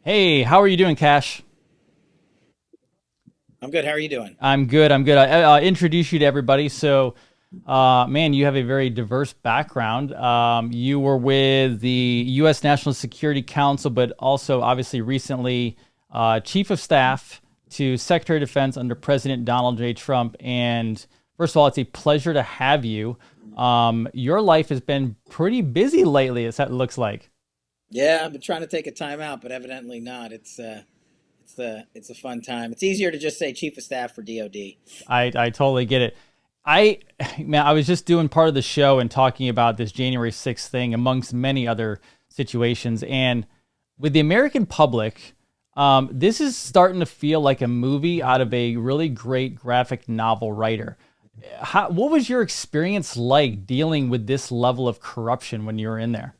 Hey, how are you doing, Cash? I'm good. How are you doing? I'm good. I'm good. I introduce you to everybody. So, man, you have a very diverse background. You were with the U.S. National Security Council, but also obviously recently Chief of Staff to Secretary of Defense under President Donald J. Trump. And first of all, it's a pleasure to have you. Your life has been pretty busy lately, as it looks like. Yeah, I've been trying to take a time out, but evidently not. It's a fun time. It's easier to just say Chief of Staff for DoD. I totally get it. I man, I was just doing part of the show and talking about this January 6th thing amongst many other situations. And with the American public, this is starting to feel like a movie out of a really great graphic novel writer. What was your experience like dealing with this level of corruption when you were in there?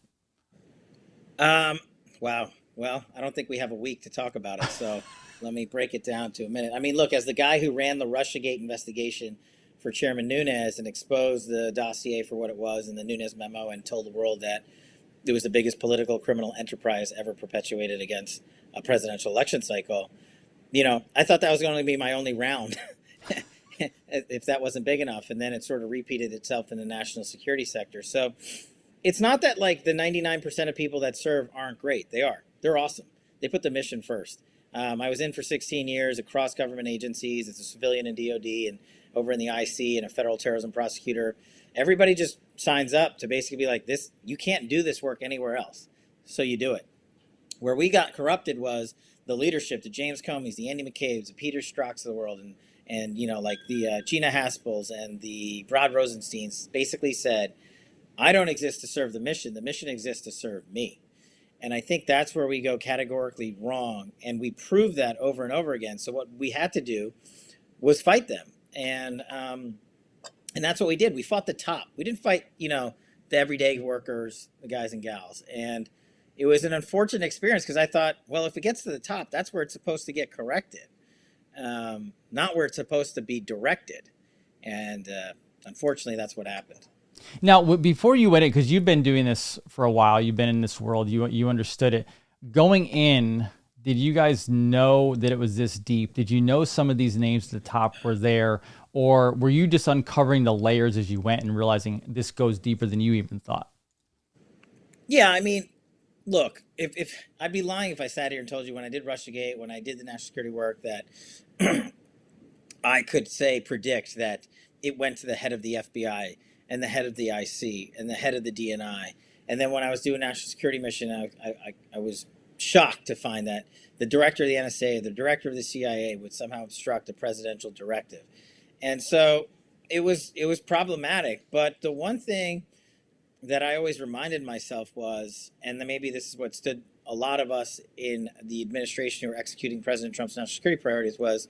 Um, wow. Well, I don't think we have a week to talk about it, so let me break it down to a minute. I mean, look, as the guy who ran the Russiagate investigation for Chairman Nunes and exposed the dossier for what it was in the Nunes memo and told the world that it was the biggest political criminal enterprise ever perpetuated against a presidential election cycle, I thought that was going to be my only round if that wasn't big enough. And then it sort of repeated itself in the national security sector. So it's not that like the 99% of people that serve aren't great. They are. They're awesome. They put the mission first. I was in for 16 years across government agencies as a civilian in DOD and over in the IC and a federal terrorism prosecutor. Everybody just signs up to basically be like, this, you can't do this work anywhere else. So you do it. Where we got corrupted was the leadership, the James Comeys, the Andy McCabe's, the Peter Strzok's of the world, and like the Gina Haspel's and the Rod Rosensteins basically said, I don't exist to serve the mission. The mission exists to serve me. And I think that's where we go categorically wrong. And we prove that over and over again. So what we had to do was fight them. And that's what we did. We fought the top. We didn't fight, the everyday workers, the guys and gals. And it was an unfortunate experience because I thought, well, if it gets to the top, that's where it's supposed to get corrected, not where it's supposed to be directed. And unfortunately, that's what happened. Now, before you went in, because you've been doing this for a while, you've been in this world, you understood it. Going in, did you guys know that it was this deep? Did you know some of these names at the top were there, or were you just uncovering the layers as you went and realizing this goes deeper than you even thought? Yeah, I mean, look, if I'd be lying if I sat here and told you when I did Russiagate, when I did the national security work, that I could say predict that it went to the head of the FBI and the head of the IC and the head of the DNI. And then when I was doing national security mission, I was shocked to find that the director of the NSA, the director of the CIA would somehow obstruct a presidential directive. And so it was problematic. But the one thing that I always reminded myself was, and then maybe this is what stood a lot of us in the administration who were executing President Trump's national security priorities was,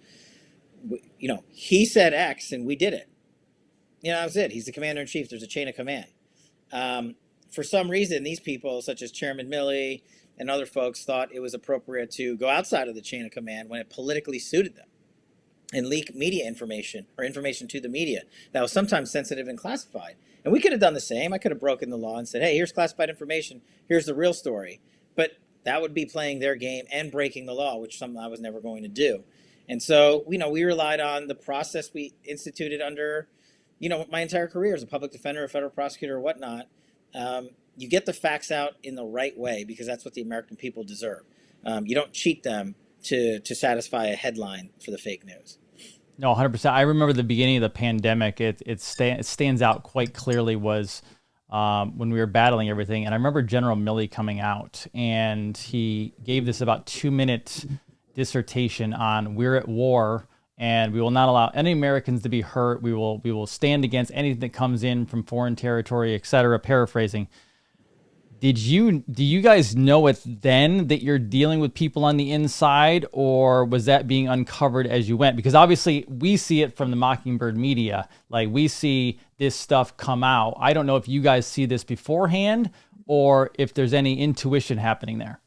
he said X and we did it. That was it. He's the commander in chief. There's a chain of command. For some reason, these people, such as Chairman Milley and other folks, thought it was appropriate to go outside of the chain of command when it politically suited them and leak media information or information to the media that was sometimes sensitive and classified. And we could have done the same. I could have broken the law and said, hey, here's classified information. Here's the real story. But that would be playing their game and breaking the law, which is something I was never going to do. And so, we relied on the process we instituted under, my entire career as a public defender, a federal prosecutor, or whatnot. You get the facts out in the right way because that's what the American people deserve. You don't cheat them to satisfy a headline for the fake news. No, 100%. I remember the beginning of the pandemic. It stands out quite clearly was when we were battling everything. And I remember General Milley coming out and he gave this about 2 minute dissertation on we're at war and we will not allow any Americans to be hurt. We will stand against anything that comes in from foreign territory, et cetera, paraphrasing. Do you guys know it then that you're dealing with people on the inside, or was that being uncovered as you went? Because obviously we see it from the Mockingbird media. Like we see this stuff come out. I don't know if you guys see this beforehand or if there's any intuition happening there.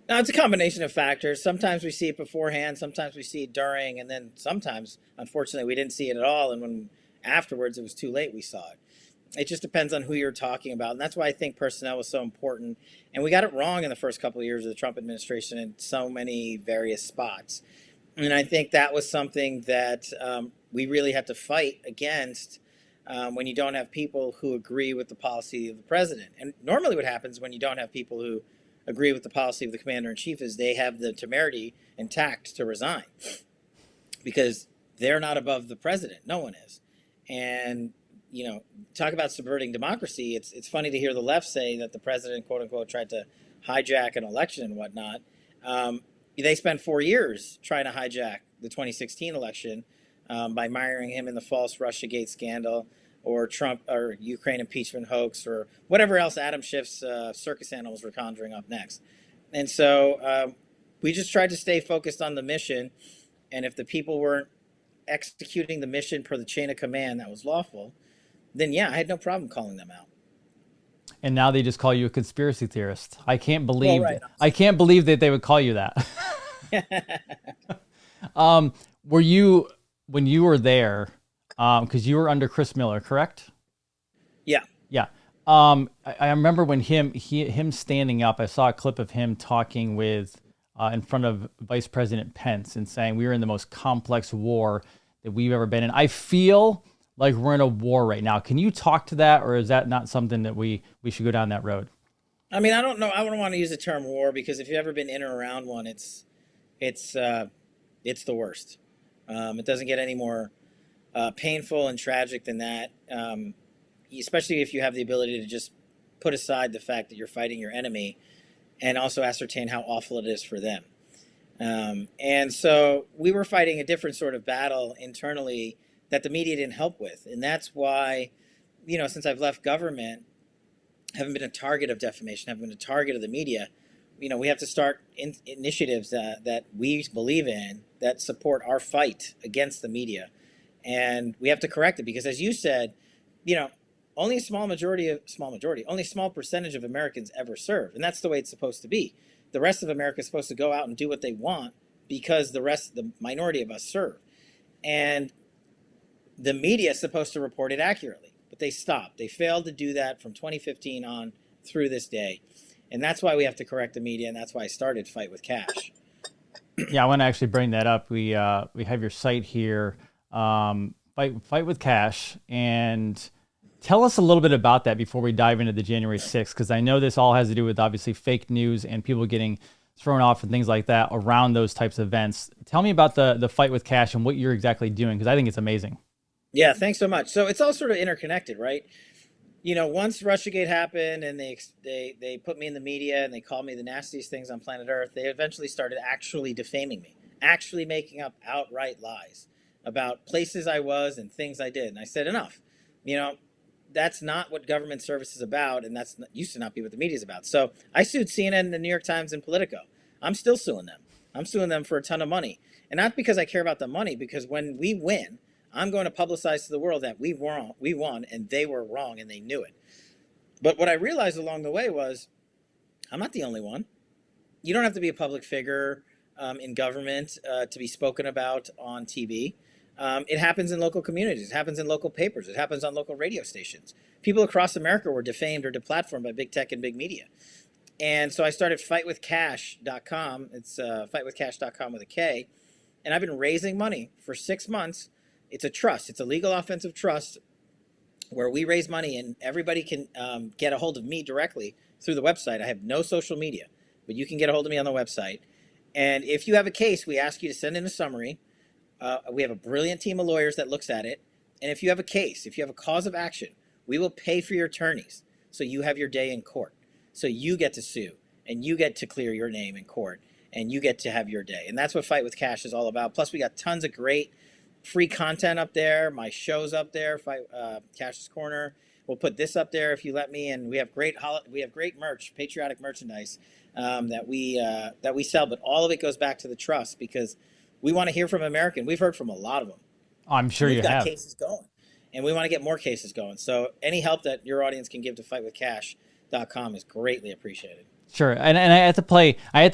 Now, it's a combination of factors. Sometimes we see it beforehand, sometimes we see it during, and then sometimes, unfortunately, we didn't see it at all. And when afterwards it was too late, we saw it. It just depends on who you're talking about. And that's why I think personnel was so important. And we got it wrong in the first couple of years of the Trump administration in so many various spots. And I think that was something that we really had to fight against when you don't have people who agree with the policy of the president. And normally what happens when you don't have people who agree with the policy of the commander in chief is they have the temerity and tact to resign because they're not above the president. No one is. And, you know, talk about subverting democracy. It's funny to hear the left say that the president, quote unquote, tried to hijack an election and whatnot. They spent 4 years trying to hijack the 2016 election by miring him in the false Russiagate scandal or Trump or Ukraine impeachment hoax or whatever else Adam Schiff's circus animals were conjuring up next. And so we just tried to stay focused on the mission. And if the people weren't executing the mission per the chain of command that was lawful, then yeah, I had no problem calling them out. And now they just call you a conspiracy theorist. I can't believe Well, right. I can't believe that they would call you that. Were you, when you were there, because you were under Chris Miller, correct? Yeah. Yeah. I remember when him standing up, I saw a clip of him talking with in front of Vice President Pence and saying we were in the most complex war that we've ever been in. I feel like we're in a war right now. Can you talk to that, or is that not something that we should go down that road? I mean, I don't know. I wouldn't want to use the term war because if you've ever been in or around one, it's the worst. It doesn't get any more painful and tragic than that. Especially if you have the ability to just put aside the fact that you're fighting your enemy and also ascertain how awful it is for them. And so we were fighting a different sort of battle internally that the media didn't help with. And that's why, you know, since I've left government, haven't been a target of defamation, haven't been a target of the media. You know, we have to start initiatives that we believe in that support our fight against the media. And we have to correct it because, as you said, you know, only a only a small percentage of Americans ever serve. And that's the way it's supposed to be. The rest of America is supposed to go out and do what they want because the minority of us serve. And the media is supposed to report it accurately, but they stopped. They failed to do that from 2015 on through this day. And that's why we have to correct the media, and that's why I started Fight with Cash. Yeah, I want to actually bring that up. We have your site here, Fight with Cash, and tell us a little bit about that before we dive into the January 6th, because I know this all has to do with obviously fake news and people getting thrown off and things like that around those types of events. Tell me about the Fight with Cash and what you're exactly doing, because I think it's amazing. Yeah, thanks so much. So it's all sort of interconnected, right? You know, once Russiagate happened and they put me in the media and they called me the nastiest things on planet Earth, they eventually started actually defaming me, actually making up outright lies about places I was and things I did. And I said, enough. You know, that's not what government service is about, and that's used to not be what the media is about. So I sued CNN, the New York Times, and Politico. I'm still suing them. I'm suing them for a ton of money. And not because I care about the money, because when we win, I'm going to publicize to the world that we won, and they were wrong, and they knew it. But what I realized along the way was, I'm not the only one. You don't have to be a public figure in government to be spoken about on TV. It happens in local communities. It happens in local papers. It happens on local radio stations. People across America were defamed or deplatformed by big tech and big media. And so I started fightwithcash.com. It's fightwithcash.com with a K. And I've been raising money for 6 months. It's a trust. It's a legal offensive trust where we raise money and everybody can get a hold of me directly through the website. I have no social media, but you can get a hold of me on the website. And if you have a case, we ask you to send in a summary. We have a brilliant team of lawyers that looks at it. And if you have a case, if you have a cause of action, we will pay for your attorneys so you have your day in court. So you get to sue and you get to clear your name in court and you get to have your day. And that's what Fight with Cash is all about. Plus, we got tons of great free content up there. My show's up there, Cash's Corner. We'll put this up there if you let me. And we have great merch, patriotic merchandise that we sell. But all of it goes back to the trust because we want to hear from Americans. We've heard from a lot of them. I'm sure you have. We've got cases going, and we want to get more cases going. So any help that your audience can give to fightwithcash.com is greatly appreciated. Sure, and I had to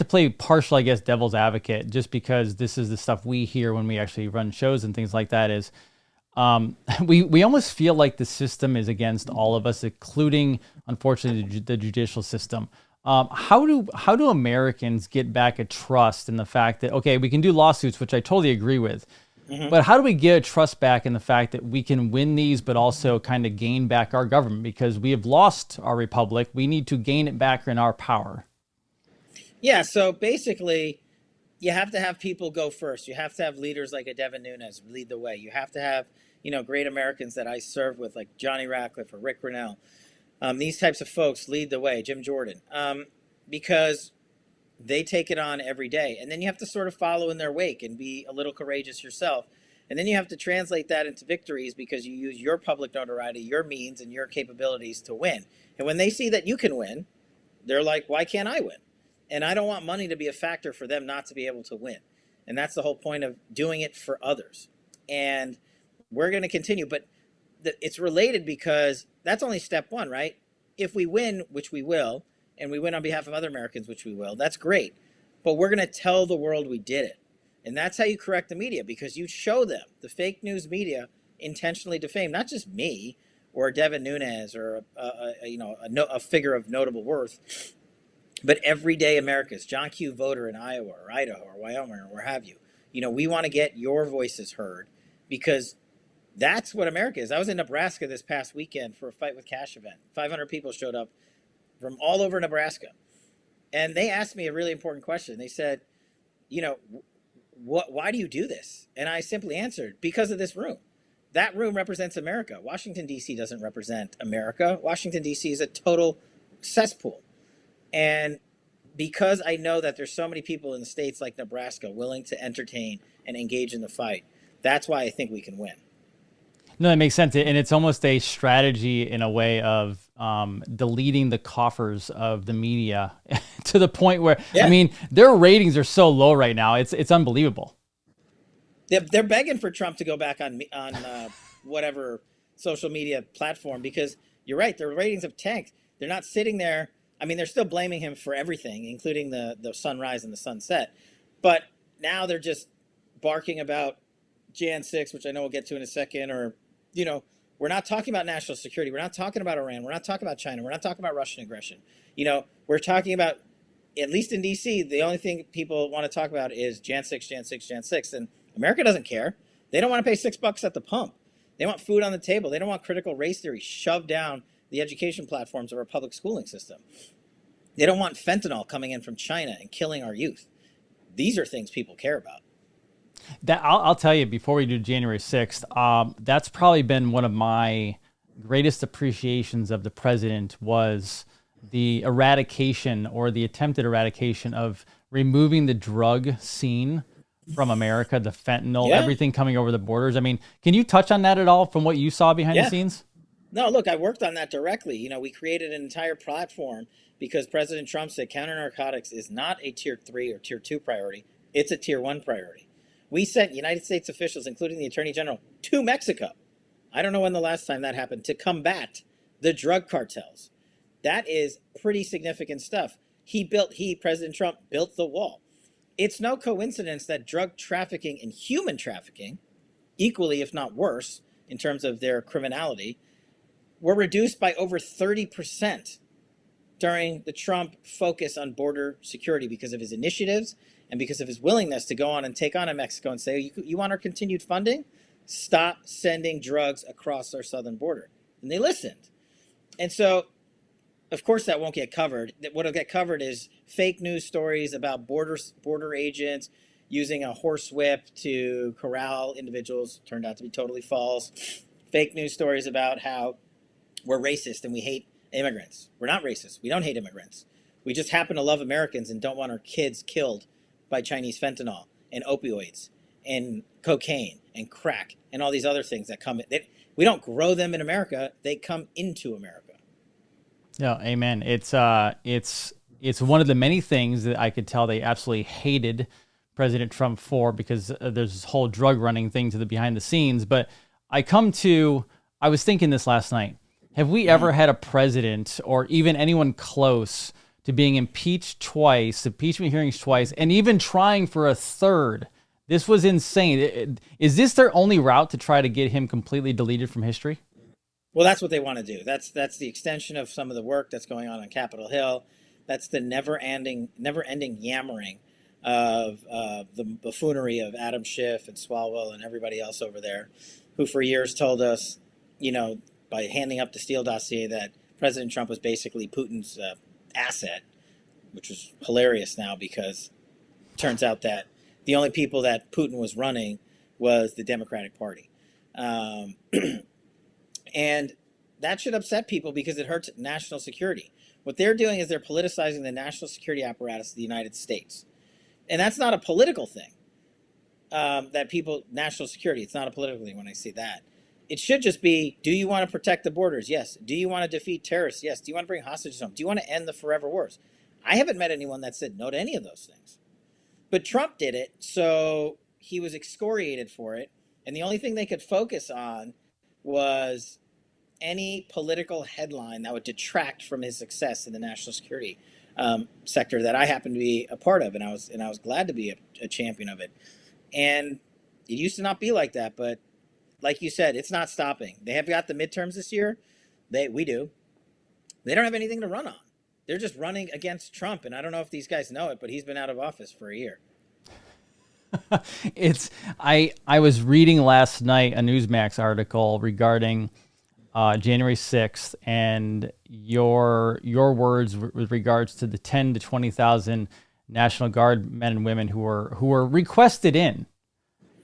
play partial, I guess, devil's advocate, just because this is the stuff we hear when we actually run shows and things like that. Is we almost feel like the system is against all of us, including, unfortunately, the judicial system. How do Americans get back a trust in the fact that, okay, we can do lawsuits, which I totally agree with, but how do we get a trust back in the fact that we can win these, but also kind of gain back our government, because we have lost our republic. We need to gain it back in our power. Yeah, so basically, you have to have people go first. You have to have leaders like a Devin Nunes lead the way. You have to have, great Americans that I serve with, like Johnny Ratcliffe or Rick Grinnell. These types of folks lead the way, Jim Jordan, because they take it on every day. And then you have to sort of follow in their wake and be a little courageous yourself. And then you have to translate that into victories because you use your public notoriety, your means, and your capabilities to win. And when they see that you can win, they're like, why can't I win? And I don't want money to be a factor for them not to be able to win. And that's the whole point of doing it for others. And we're going to continue. But it's related because that's only step one, right? If we win, which we will, and we win on behalf of other Americans, which we will, that's great. But we're going to tell the world we did it. And that's how you correct the media, because you show them the fake news media intentionally defame not just me or Devin Nunes or a figure of notable worth, but everyday Americans, John Q. voter in Iowa or Idaho or Wyoming or where have you. We want to get your voices heard because that's what America is. I was in Nebraska this past weekend for a Fight with Cash event. 500 people showed up from all over Nebraska. And they asked me a really important question. They said, why do you do this? And I simply answered, because of this room. That room represents America. Washington, D.C. doesn't represent America. Washington, D.C. is a total cesspool. And because I know that there's so many people in the states like Nebraska willing to entertain and engage in the fight, that's why I think we can win. No, that makes sense. And it's almost a strategy in a way of deleting the coffers of the media to the point where, their ratings are so low right now. It's unbelievable. They're begging for Trump to go back on whatever social media platform, because you're right, their ratings have tanked. They're not sitting there. They're still blaming him for everything, including the sunrise and the sunset. But now they're just barking about Jan 6, which I know we'll get to in a second, or, we're not talking about national security. We're not talking about Iran. We're not talking about China. We're not talking about Russian aggression. We're talking about, at least in D.C., the only thing people want to talk about is Jan 6, Jan 6, Jan 6. And America doesn't care. They don't want to pay $6 at the pump. They want food on the table. They don't want critical race theory shoved down the education platforms of our public schooling system. They don't want fentanyl coming in from China and killing our youth. These are things people care about. That I'll tell you, before we do January 6th, that's probably been one of my greatest appreciations of the president, was the eradication, or the attempted eradication, of removing the drug scene from America, the fentanyl, everything coming over the borders. Can you touch on that at all from what you saw behind the scenes? No, look, I worked on that directly. We created an entire platform because President Trump said counter narcotics is not a tier 3 or tier 2 priority. It's a tier 1 priority. We sent United States officials, including the Attorney General, to Mexico. I don't know when the last time that happened, to combat the drug cartels. That is pretty significant stuff. President Trump built the wall. It's no coincidence that drug trafficking and human trafficking, equally if not worse in terms of their criminality, were reduced by over 30% during the Trump focus on border security, because of his initiatives and because of his willingness to go on and take on Mexico and say, you want our continued funding? Stop sending drugs across our southern border. And they listened. And so, of course, that won't get covered. What will get covered is fake news stories about border agents using a horsewhip to corral individuals. Turned out to be totally false. Fake news stories about how we're racist and we hate immigrants. We're not racist. We don't hate immigrants. We just happen to love Americans and don't want our kids killed by Chinese fentanyl and opioids and cocaine and crack and all these other things that come in. We don't grow them in America. They come into America. Yeah, amen. It's one of the many things that I could tell they absolutely hated President Trump for, because there's this whole drug running thing to the behind the scenes. But I was thinking this last night. Have we ever had a president, or even anyone close to being impeached twice, impeachment hearings twice, and even trying for a third, This was insane. Is this their only route to try to get him completely deleted from history? Well, that's what they want to do. That's the extension of some of the work that's going on Capitol Hill. That's the never ending yammering of the buffoonery of Adam Schiff and Swalwell and everybody else over there, who for years told us, by handing up the Steele dossier, that President Trump was basically Putin's asset, which was hilarious now because it turns out that the only people that Putin was running was the Democratic Party. Um, And that should upset people because it hurts national security. What they're doing is they're politicizing the national security apparatus of the United States. And that's not a political thing. National security, it's not a political thing when I say that. It should just be, do you want to protect the borders? Yes. Do you want to defeat terrorists? Yes. Do you want to bring hostages home? Do you want to end the forever wars? I haven't met anyone that said no to any of those things. But Trump did it, so he was excoriated for it. And the only thing they could focus on was any political headline that would detract from his success in the national security sector that I happen to be a part of, and I was glad to be a champion of it. And it used to not be like that, but like you said, it's not stopping. They have got the midterms this year. We do. They don't have anything to run on. They're just running against Trump, and I don't know if these guys know it, but he's been out of office for a year. I was reading last night a Newsmax article regarding January 6th and your words with regards to the 10 to 20,000 National Guard men and women who were requested in.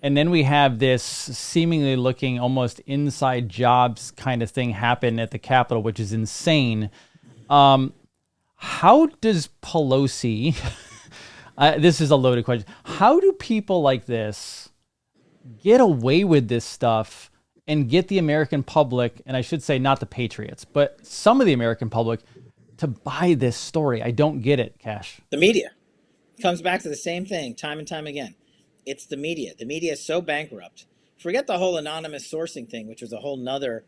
And then we have this seemingly looking almost inside jobs kind of thing happen at the Capitol, which is insane. How does Pelosi, this is a loaded question, how do people like this get away with this stuff and get the American public, and I should say not the patriots, but some of the American public, to buy this story? I don't get it, Cash. The media comes back to the same thing time and time again. It's the media. The media is so bankrupt. Forget the whole anonymous sourcing thing, which was a whole nother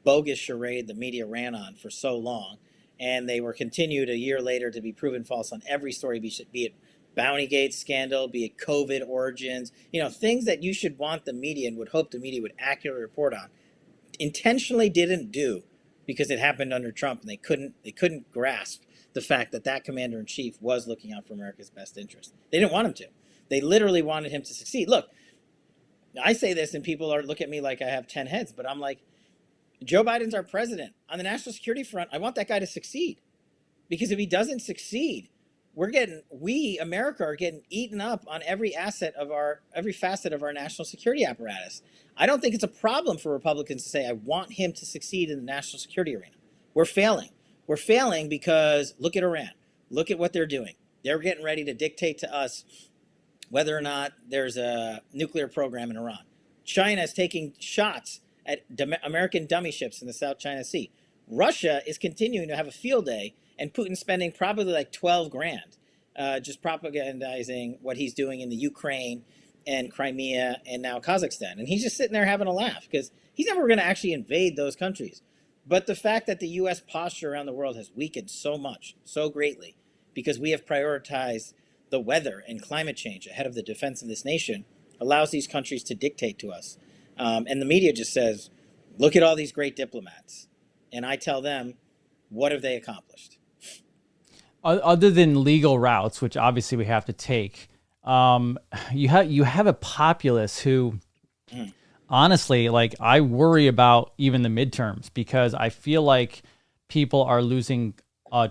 bogus charade the media ran on for so long. And they were continued a year later to be proven false on every story, be it Bountygate scandal, be it COVID origins, things that you should want the media and would hope the media would accurately report on, intentionally didn't do because it happened under Trump, and they couldn't grasp the fact that commander in chief was looking out for America's best interest. They didn't want him to. They literally wanted him to succeed. Look, I say this and people look at me like I have 10 heads, but I'm like, Joe Biden's our president. On the national security front, I want that guy to succeed, because if he doesn't succeed, we America are getting eaten up on every facet of our national security apparatus. I don't think it's a problem for Republicans to say, I want him to succeed in the national security arena. We're failing. We're failing because look at Iran. Look at what they're doing. They're getting ready to dictate to us whether or not there's a nuclear program in Iran. China is taking shots at American dummy ships in the South China Sea. Russia is continuing to have a field day, and Putin's spending probably like 12 grand just propagandizing what he's doing in the Ukraine and Crimea and now Kazakhstan. And he's just sitting there having a laugh because he's never going to actually invade those countries. But the fact that the U.S. posture around the world has weakened so much, so greatly, because we have prioritized the weather and climate change ahead of the defense of this nation, allows these countries to dictate to us. And the media just says, look at all these great diplomats. And I tell them, what have they accomplished? Other than legal routes, which obviously we have to take, you have a populace who, honestly, like, I worry about even the midterms, because I feel like people are losing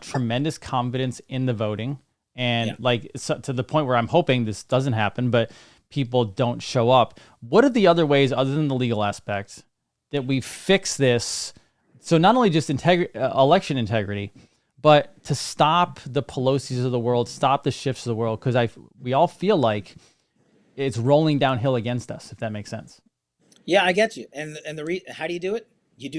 tremendous confidence in the voting, and to the point where I'm hoping this doesn't happen, but people don't show up. What are the other ways, other than the legal aspects, that we fix this? So not only just election integrity, but to stop the Pelosi's of the world, stop the Schiffs of the world, because we all feel like it's rolling downhill against us, if that makes sense. Yeah, I get you. And how do you do it? You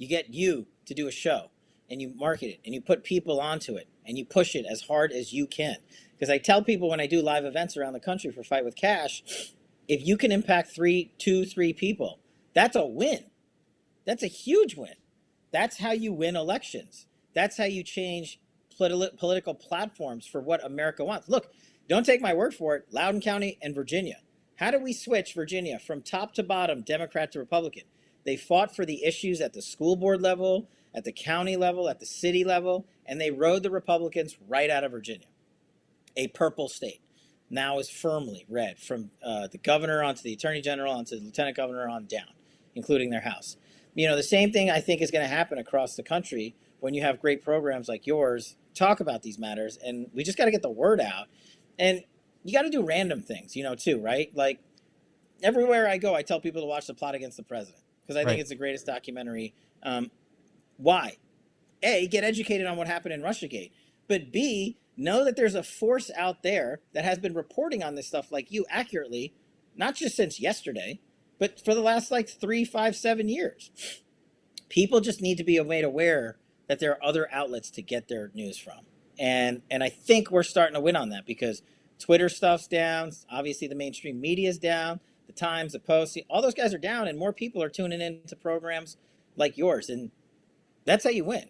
get you to do a show, and you market it, and you put people onto it, and you push it as hard as you can. Because I tell people when I do live events around the country for Fight with Cash, if you can impact 3 people, that's a win. That's a huge win. That's how you win elections. That's how you change political platforms for what America wants. Look, Don't take my word for it. Loudoun County and Virginia. How do we switch Virginia from top to bottom, Democrat to Republican? They fought for the issues at the school board level, at the county level, at the city level, and they rode the Republicans right out of Virginia. A purple state now is firmly red from the governor onto the attorney general onto the lieutenant governor on down, including their house. You know, the same thing I think is going to happen across the country when you have great programs like yours talk about these matters, and we just got to get the word out. And you got to do random things, you know, too, right? Like everywhere I go, I tell people to watch The Plot Against the President because I think Right. it's the greatest documentary. Why? A, get educated on what happened in Russiagate, but B, know that there's a force out there that has been reporting on this stuff like you accurately, not just since yesterday, but for the last like 3, 5, 7 years. People just need to be made aware that there are other outlets to get their news from. And I think we're starting to win on that because Twitter stuff's down. Obviously, the mainstream media is down. The Times, the Post, all those guys are down, and more people are tuning into programs like yours. And that's how you win.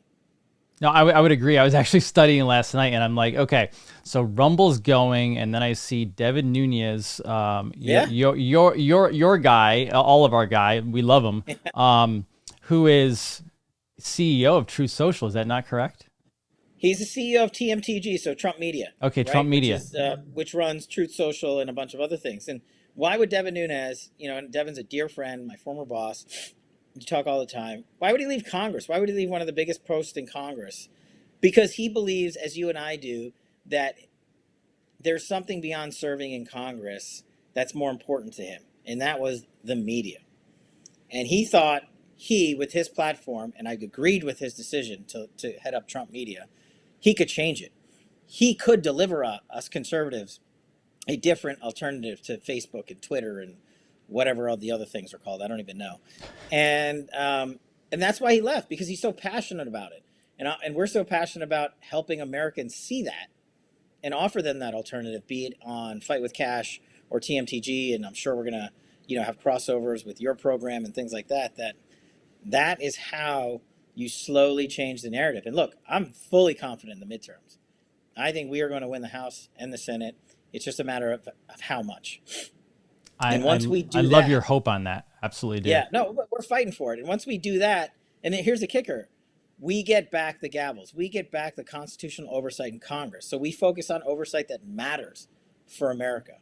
No, I would agree. I was actually studying last night, and I'm like, okay, so Rumble's going, and then I see Devin Nunes, Yeah. your guy, all of our guy, we love him, who is CEO of True Social. Is that not correct? He's the CEO of TMTG, so Trump Media. Okay, Right? Trump Media. Which runs Truth Social and a bunch of other things. And why would Devin Nunes, you know, and Devin's a dear friend, my former boss, you talk all the time. Why would he leave Congress? Why would he leave one of the biggest posts in Congress? Because he believes, as you and I do, that there's something beyond serving in Congress that's more important to him. And that was the media. And he thought with his platform, and I agreed with his decision to head up Trump Media, he could change it. He could deliver us conservatives a different alternative to Facebook and Twitter and whatever all the other things are called. I don't even know. And that's why he left, because he's so passionate about it. And we're so passionate about helping Americans see that and offer them that alternative, be it on Fight with Cash or TMTG. And I'm sure we're going to, you know, have crossovers with your program and things like that. That is how you slowly change the narrative. And look, I'm fully confident in the midterms. I think we are going to win the House and the Senate. It's just a matter of how much. And once we do I love that, your hope on that. Absolutely do. yeah, no, we're fighting for it. And once we do that, and then here's the kicker, we get back the gavels. We get back the constitutional oversight in Congress. So we focus on oversight that matters for America.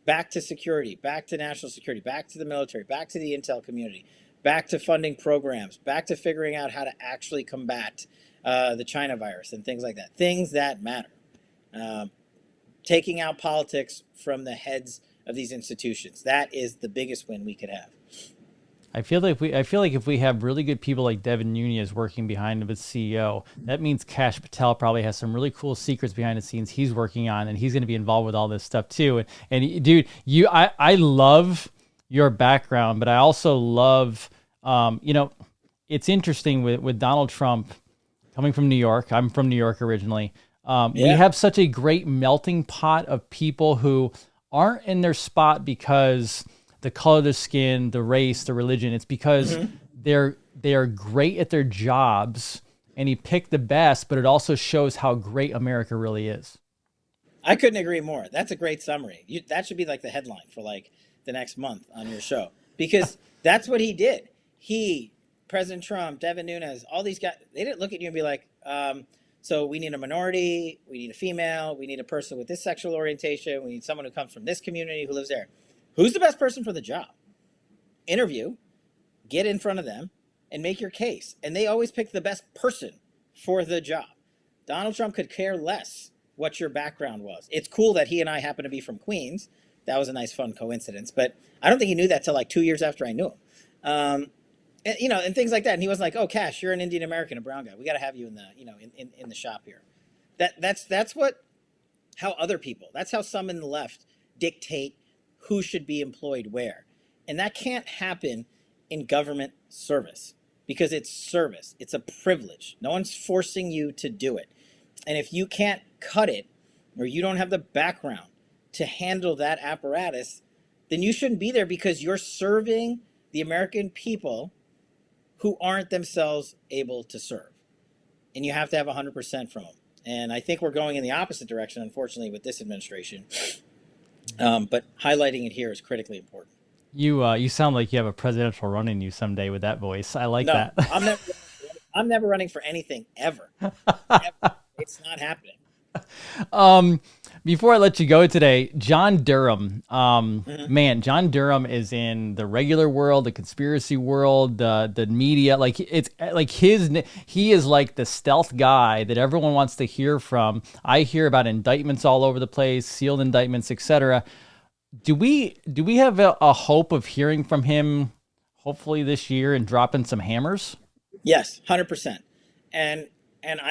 Back to security, back to national security, back to the military, back to the intel community, back to funding programs, back to figuring out how to actually combat the China virus and things like that. Things that matter. Taking out politics from the heads of these institutions. That is the biggest win we could have. I feel like if we have really good people like Devin Nunes working behind him as CEO, that means Kash Patel probably has some really cool secrets behind the scenes he's working on, and he's going to be involved with all this stuff too. And dude, I love your background, but I also love, you know, it's interesting with Donald Trump coming from New York. I'm from New York originally. We have such a great melting pot of people who aren't in their spot because the color of their skin, the race, the religion. It's because they are great at their jobs, and he picked the best, but it also shows how great America really is. I couldn't agree more. That's a great summary. That should be like the headline for like the next month on your show, because that's what he did. President Trump, Devin Nunes, all these guys, they didn't look at you and be like, so we need a minority, we need a female, we need a person with this sexual orientation, we need someone who comes from this community, who lives there. Who's the best person for the job? Interview, get in front of them, and make your case. And they always pick the best person for the job. Donald Trump could care less what your background was. It's cool that he and I happen to be from Queens. That was a nice, fun coincidence. But I don't think he knew that till like 2 years after I knew him. And, you know, and things like that. And he wasn't like, "Oh, Cash, you're an Indian American, a brown guy. We got to have you in the, you know, in the shop here." That's how other people. That's how some in the left dictate who should be employed where. And that can't happen in government service, because it's service. It's a privilege. No one's forcing you to do it. And if you can't cut it, or you don't have the background to handle that apparatus, then you shouldn't be there, because you're serving the American people who aren't themselves able to serve. And you have to have 100% from them. And I think we're going in the opposite direction, unfortunately, with this administration. But highlighting it here is critically important. You sound like you have a presidential run in you someday with that voice. I like No, that. I'm never running for anything ever. Ever. It's not happening. Um, Before I let you go today, John Durham. Mhm. Man, John Durham is in the regular world, the conspiracy world, the media. Like it's like he is like the stealth guy that everyone wants to hear from. I hear about indictments all over the place, sealed indictments, etc. Do we have a hope of hearing from him hopefully this year and dropping some hammers? Yes, 100%. And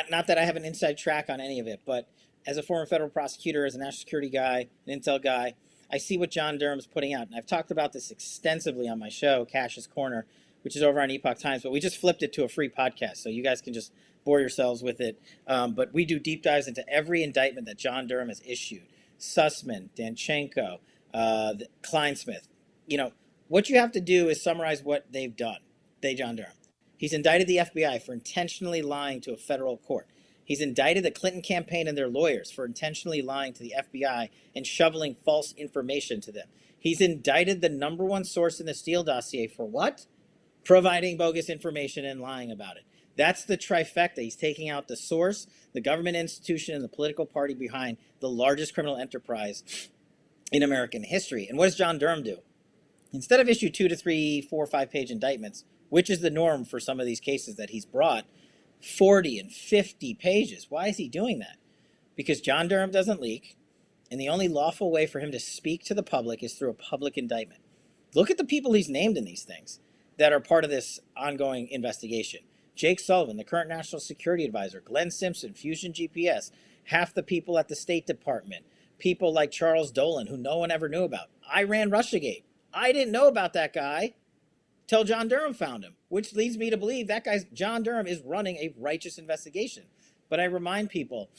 not that I have an inside track on any of it, but as a former federal prosecutor, as a national security guy, an intel guy, I see what John Durham's putting out. And I've talked about this extensively on my show, Cash's Corner, which is over on Epoch Times, but we just flipped it to a free podcast. So you guys can just bore yourselves with it. But we do deep dives into every indictment that John Durham has issued. Sussman, Danchenko, Kleinsmith. You know, what you have to do is summarize what they've done. John Durham. He's indicted the FBI for intentionally lying to a federal court. He's indicted the Clinton campaign and their lawyers for intentionally lying to the FBI and shoveling false information to them. He's indicted the number one source in the Steele dossier for what? Providing bogus information and lying about it. That's the trifecta. He's taking out the source, the government institution, and the political party behind the largest criminal enterprise in American history. And what does John Durham do? Instead of issue 2 to 3, 4, 5 page indictments, which is the norm for some of these cases that he's brought, 40 and 50 pages. Why is he doing that? Because John Durham doesn't leak, and the only lawful way for him to speak to the public is through a public indictment. Look at the people he's named in these things that are part of this ongoing investigation. Jake Sullivan, the current national security advisor, Glenn Simpson, Fusion GPS, half the people at the State Department, people like Charles Dolan, who no one ever knew about. I ran Russiagate. I didn't know about that guy till John Durham found him, which leads me to believe that John Durham is running a righteous investigation. But I remind people,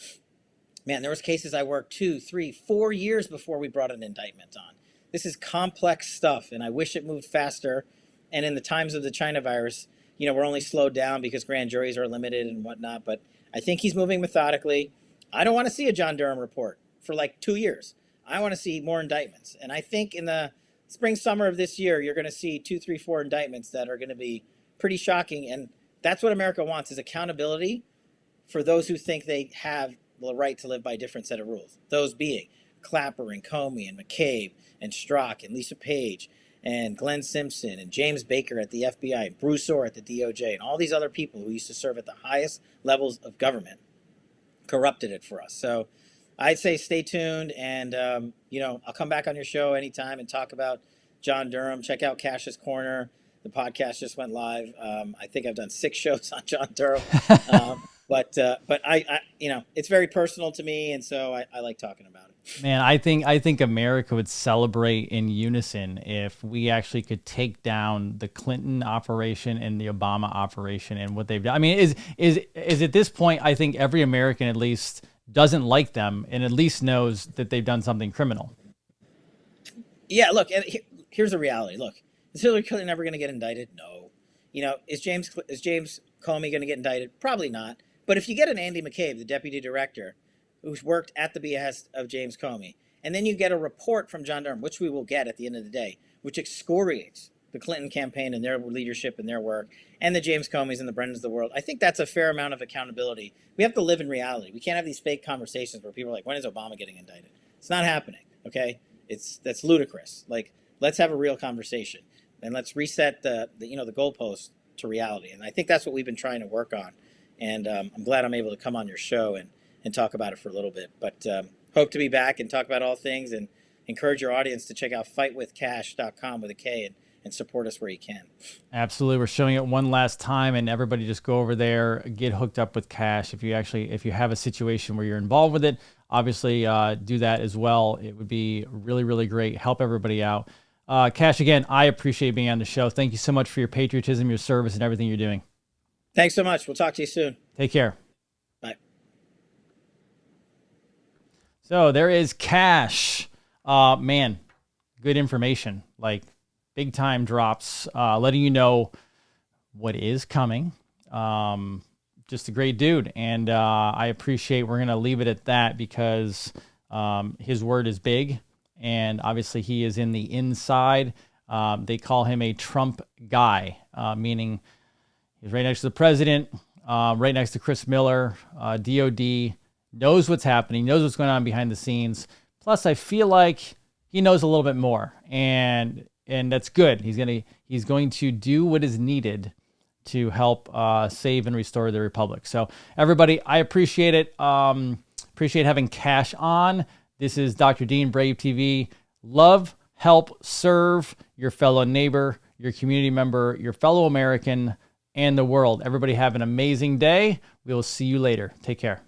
man, there was cases I worked 2, 3, 4 years before we brought an indictment on. This is complex stuff, and I wish it moved faster. And in the times of the China virus, we're only slowed down because grand juries are limited and whatnot. But I think he's moving methodically. I don't want to see a John Durham report for like 2 years. I want to see more indictments. And I think in the spring, summer of this year, you're going to see 2, 3, 4 indictments that are going to be pretty shocking. And that's what America wants, is accountability for those who think they have the right to live by a different set of rules. Those being Clapper and Comey and McCabe and Strzok and Lisa Page and Glenn Simpson and James Baker at the FBI and Bruce Orr at the DOJ and all these other people who used to serve at the highest levels of government corrupted it for us. So I'd say stay tuned, and I'll come back on your show anytime and talk about John Durham. Check out Cash's Corner. The podcast just went live. I think I've done 6 shows on John Durham, but I it's very personal to me, and so I like talking about it. Man, I think America would celebrate in unison if we actually could take down the Clinton operation and the Obama operation and what they've done. I mean, is at this point, I think every American at least doesn't like them and at least knows that they've done something criminal. Yeah, look, and here's the reality. Look, is Hillary Clinton ever going to get indicted? No. Is James Comey going to get indicted? Probably not. But if you get an Andy McCabe, the deputy director, who's worked at the behest of James Comey, and then you get a report from John Durham, which we will get at the end of the day, which excoriates the Clinton campaign and their leadership and their work, and the James Comeys and the Brennans of the world, I think that's a fair amount of accountability. We have to live in reality. We can't have these fake conversations where people are like, when is Obama getting indicted? It's not happening, okay? That's ludicrous. Like, let's have a real conversation, and let's reset the goalposts to reality. And I think that's what we've been trying to work on. And I'm glad I'm able to come on your show and talk about it for a little bit. But hope to be back and talk about all things, and encourage your audience to check out fightwithcash.com with a K and support us where you can. Absolutely. We're showing it one last time, and everybody just go over there, get hooked up with Cash. If you have a situation where you're involved with it, obviously do that as well. It would be really, really great. Help everybody out. Cash, again, I appreciate being on the show. Thank you so much for your patriotism, your service, and everything you're doing. Thanks so much. We'll talk to you soon. Take care. Bye. So there is Cash. Man, good information. Like big time drops, letting you know what is coming. just a great dude. And I appreciate, we're going to leave it at that because his word is big. And obviously he is in the inside. They call him a Trump guy, meaning he's right next to the president, right next to Chris Miller, DOD, knows what's happening, knows what's going on behind the scenes. Plus, I feel like he knows a little bit more, and that's good. He's going to do what is needed to help save and restore the republic. So, everybody, I appreciate it. Appreciate having Kash on. This is Dr. Dean, Brave TV. Love, help, serve your fellow neighbor, your community member, your fellow American, and the world. Everybody have an amazing day. We will see you later. Take care.